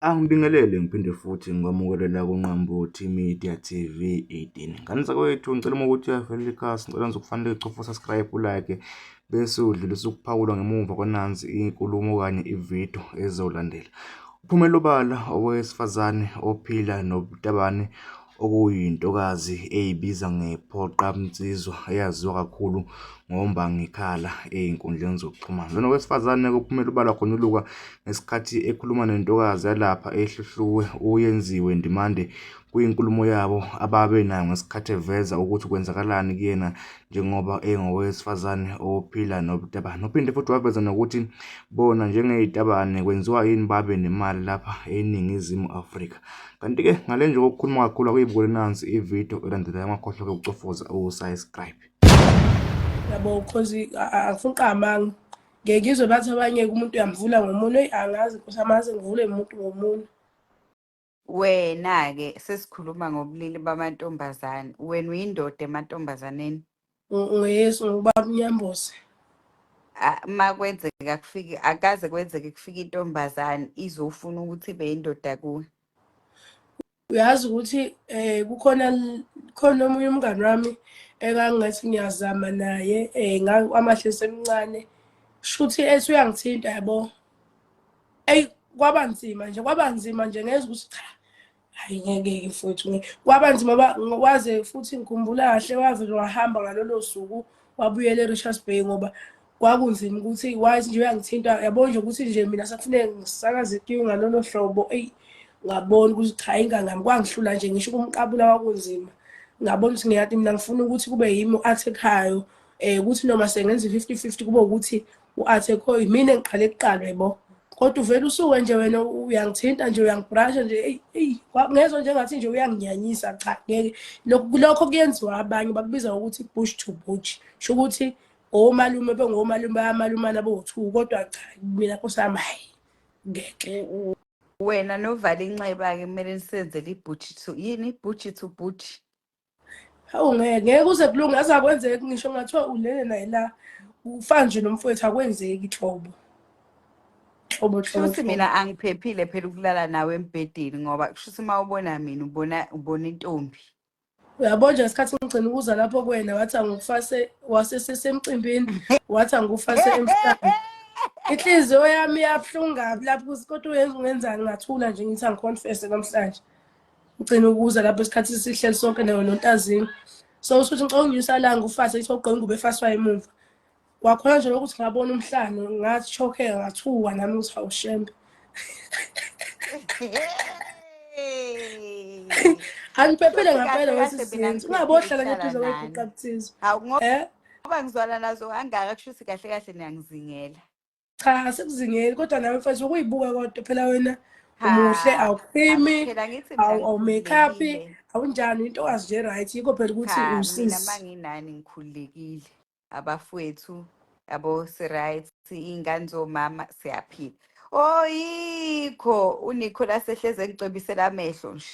Angibingelele ngiphinde futhi ngikwamukelela kuNqambothi Media TV 18. Ngani zakwethu ngicela uma ukuthi uyavela ikhasi ngicela nizokufanele ucofa subscribe ulike bese udlulisa ukuphawula ngemuva kwenansi inkulumo okanye ividiyo ezolandela. Uphumela obala owesifazane ophila nobutabane okuyintokazi eyibiza ngephoqa mnsizwa eyaziwa kakhulu ngombangikhala ey'nkundleni zokuxhumana. Lona owesifazane kuphumela ubala khonyuluka ngesikhathi ekhuluma nentokazi yalapha ehluhluwe uyenziwe ndimande kwinkulumo yabo ababe nayo ngesikhathi eveza ukuthi kwenzakalani kuyena njengoba engowesifazane ophila nobutabane. Uphinde futhi waveza nokuthi bona njengey'tabane kwenziwa yini babe nemali lapha eNingizimu Afrika. Kanti-ke ngale nje kokukhuluma kakhulu akuyibukele nansi ividiyo elandelayo amakhohlwa-ke ukucofoza usubscribe. Yabo cause angifuni uqamanga ngeke ngizwe bathi abanye umuntu uyamvula ngomunwe angazi ukuthi amazi ngivule umuntu ngomunwe. Wena-ke sesikhuluma ngobulili bamantombazane. Wena uyindoda emantombazaneni. Ngeyesu ngubaba unyamboze. Uma kwenzeka kufike akaze kwenzeke kufika intombazane izofuna ukuthi ibe yindoda kuwe. Uyazi ukuthi khona omunye umngani wami ekangathi ngiyazama naye amahle semncane shuthi ethi uyangithinta yabo. Kwaba nzima nje ngeze ukuthi cha hayi ngeke mfowethu kwaba nzima waze futhi ngikhumbula kahle wavele wahamba ngalolo suku wabuyela eRichards Bay ngoba kwakunzima ukuthi wathi nje uyangithinta yabo nje ukuthi nje mina sakufanele ngisakaze itiyo ngalolo hlobo ngabona ukuthi cha ingangami kwangihlula nje ngisho kumqabula kwakunzima ngabona ukuthi ngiyathi mina ngifuna ukuthi kube yimi u-attack-ayo ukuthi noma sengenza 50-50 kube ukuthi u-attack-oyo mina engiqale kuqala yebo. Kodwa uvela usuke nje wena uyangithinta nje uyangibrasha nje ngezwe njengathi nje uyanginyanyisa cha ngeke lokho kuyenziwa abanye bakubiza ukuthi bush to bush sho ukuthi omalume bengomalume bayamalumana bo2 kodwa cha mina kusami hayi ngeke. Wena novala inxeba-ke kumele nisenzele ibhushi to yini ibhushi to bush. Hawu ngeke kuze kulunga azakwenzeki ngisho ngathiwa ulele naye la ufana nje nomfowethu akwenzeki ihlobo. Shuthi mina angiphephile phela ukulala nawe embhedeni ngoba kushuthi uma ubona mina ubona intombi. Uyabona nje isikhathi ngigcina ukuza lapho kuwena wathi angikufase wasesemcimbini wathi angikufase emhlabeni. Inhliziyo yami yabuhlunga lapho kodwa ungenzani ngathula nje ngithi angiconfess namhlanje. Ngicina ukuza lapho isikhathi sihleli sonke nontazini. So usuthi ngicela unginyusa la ngufase ithi ogqoka ingubo efaswa emuva. Kwakhona nje ukuthi ngabona umhlanje ngathi choke ngathuka nami ukuthi awushembe. Angiphephile ngempela wesizinto. Ungabohlala ngeduze kweguqa buthizo. Ngoba ngizwana nazo kangaka kushuthi kahle kahle niyangizingela. Cha sikuzingeli kodwa nawe mfethu ukuyibuka kodwa phela wena umuhle awukhimi awu makeup awunjani intokazi nje right yikho phela ukuthi usisi. Mina manginani ngikhululekile abafowethu yabo si-right iy'ngane zomama siyaphila. Yikho uNicholas ehleze ngicwebisela amehlo nje.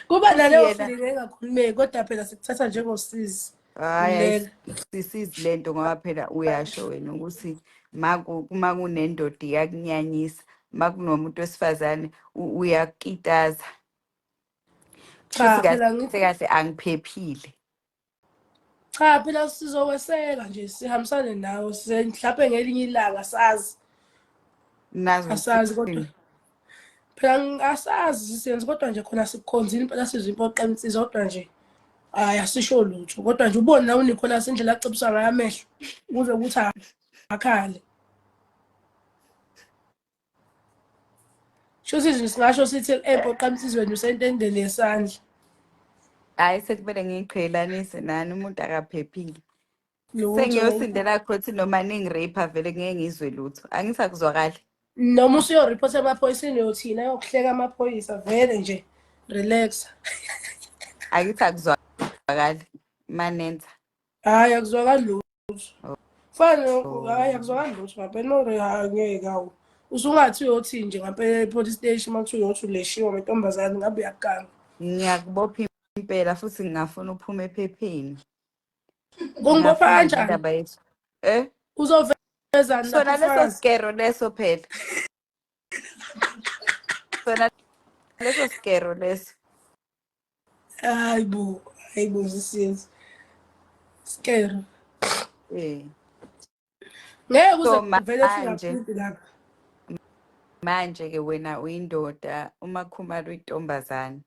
Kuba naleyo feeling engakhulumeki kodwa phela sikuthatha njengosizi. Hayi sisizi lento ngoba phela uyasho wena ukuthi uma kunendoda iyakunyanyisa uma kunomuntu wesifazane uyakitaza. Cha phela ngithi kahle angiphephile. Cha phela sizokweseka nje sihambisane nawe mhlawumbe ngelinye ilanga sazi. Asazi kodwa phela asazi siyenza kodwa nje khona sikukhonzile impela sizwe impoqa emsizwa kodwa nje asisho lutho kodwa nje ubone nawe uNicholas indlela acebisa ngayo amehlo ukuze ukuthi akhale. Shothi nje singasho sithi empoqa emsizweni usentendeni yesandla. Hayi sekumele ngiqhelanise nani umuntu akaphephile. Sengiyosindela khothi noma ningirape vele ngeke ngizwe lutho. Angisakuzwakali. Noma usuyoreport emaphoyiseni uyothina yokuhleka amaphoyisa vele nje relax. Akithi akuzwakali manenza. Hayi akuzwakali lutho. Fana hayi akuzwakali lutho ngaphela ngeke awu. Usungathi uyothi nje ngaphela police station makuthiwa uyothi uleshiwa ngentombazane ngabe uyakanga. Ngiyakubopha impela futhi ngingafuna uphume ephepheni. Kungibopha kanjani? Uzoveza sona leso skero leso phela. sona leso skero leso. Hayibo sisiyezi. Scary. Ngeke So kuze vele manje singaphindi lapha. ke wena uyindoda, uMakhumalo uyintombazane.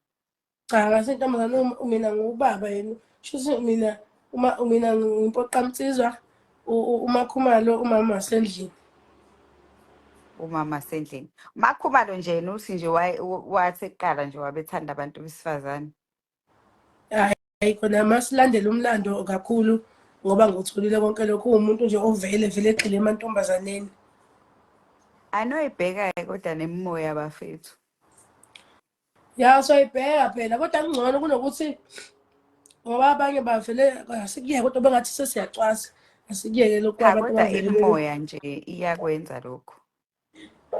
Cha, ngasentombazane mina ngubaba yena. Shuthi mina ngimpoqamtsizwa uMakhumalo umama wasendlini. Umama sendlini. Makhumalo nje yena uthi nje wathi kuqala nje wabethanda abantu besifazane. Hayi khona masilandela umlando kakhulu ngoba ngutholile konke lokho umuntu nje vele egxile emantombazaneni. Anoyibheka kodwa nemimoya bafethu. Ya soyibheka phela kodwa kungcono kunokuthi ngoba abanye bavele asikuyeke kodwa bengathi sesiyacwasa. Asikuyeke lokho Cha, abantu kodwa bavele imimoya nje iyakwenza lokho.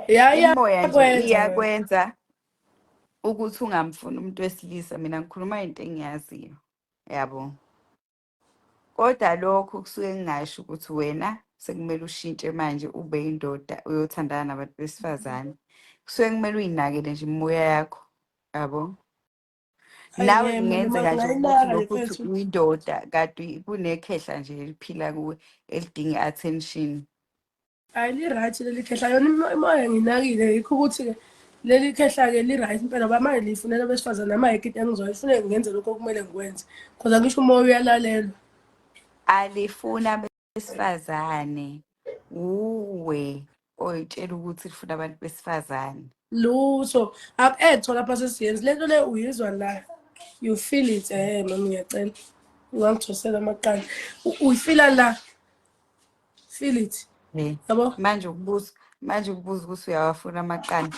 ya Imimoya nje iyakwenza wena. iyakwenza ukuthi ungamfuni umuntu wesilisa. Mina ngikhuluma into engiyaziyo, yabo. Kodwa lokho kusuke ngingasho ukuthi wena sekumele ushintshe manje ube indoda uyothandana nabantu besifazane. Kusuke kumele uyinakele nje imimoya yakho, yabo. Nawe kungenzeka nje ukuthi Ngayinaka le lokhu uthi mfethu. uyindoda kanti kunekhehla nje eliphila kuwe elidinga i-attention. Hayi li-right leli khehla yona imoya nginakile yikho ukuthi-ke leli khehla-ke li-right impela ngoba manje lifunela abesifazane ama-yeke into engizoyifuneka ngenze lokho okumele ngikwenze because angisho umoya uyalalelwa. Alifuna besifazane, uwe oyitshela ukuthi lifuna abantu besifazane. Lutho etho lapha sesiyenzi lento le uyizwa la you feel it mama ngiyacela ungangithosela amaqanda uyifila la feel it yabo. Manje ukubuza ukuthi uyawafuna amaqanda.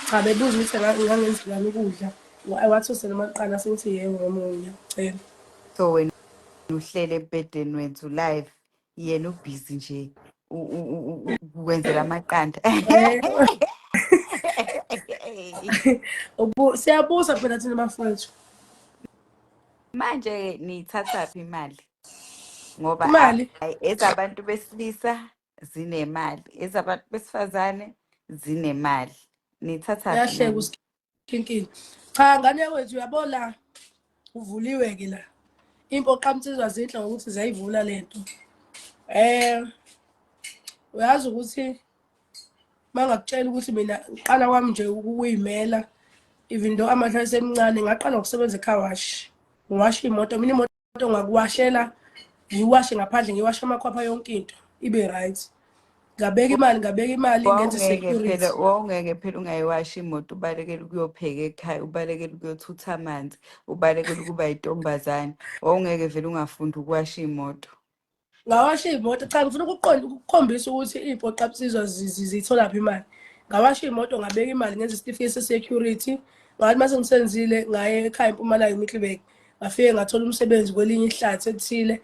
Cha bebuza ukuthi ngangenza ngani ukudla wathosela amaqanda sengithi yebo mama ngiyacela. So wena uhlele ebhedeni wenza live yena ubhizi nje ukwenzela amaqanda. Siyabuza phela thina bafowethu. Manje niyithathaphi imali? Ngoba Imali ezabantu besilisa zinemali, ezabantu besifazane zinemali. Niyithathaphi yahleka imali? usikinkini. Cha ngane wethu uyabo la uvuliwe-ke la impoqamtsizwa zinhle ngokuthi ziyayivula lento. Uyazi ukuthi mangakutshela ukuthi mina ngiqala kwami nje ukuyimela even though amahla asemncane ngaqala ukusebenza ecar wash. Ngiwasha imoto, mina imoto ngakuwashela ngiwashe ngaphandle ngiwashe amakhwapha yonke into ibe right. Ngabeka imali ngenze security. Wawungeke phela ungayiwashi imoto ubalekele ukuyopheka ekhaya, ubalekele ukuyothutha amanzi, ubalekele ukuba yintombazane. Wawungeke vele ungafundi ukuwasha imoto. Ngawasha imoto cha ngifuna ukukhombisa ukuthi iy'mpoqamsizwa zitholaphi imali. Ngawasha imoto ngabeka imali ngenza isitifiketi se-security. Ngathi mase ngisenzile ngaye ekhaya eMpumalanga eMiddelburg ngafike ngathola umsebenzi kwelinye ihlathi elithile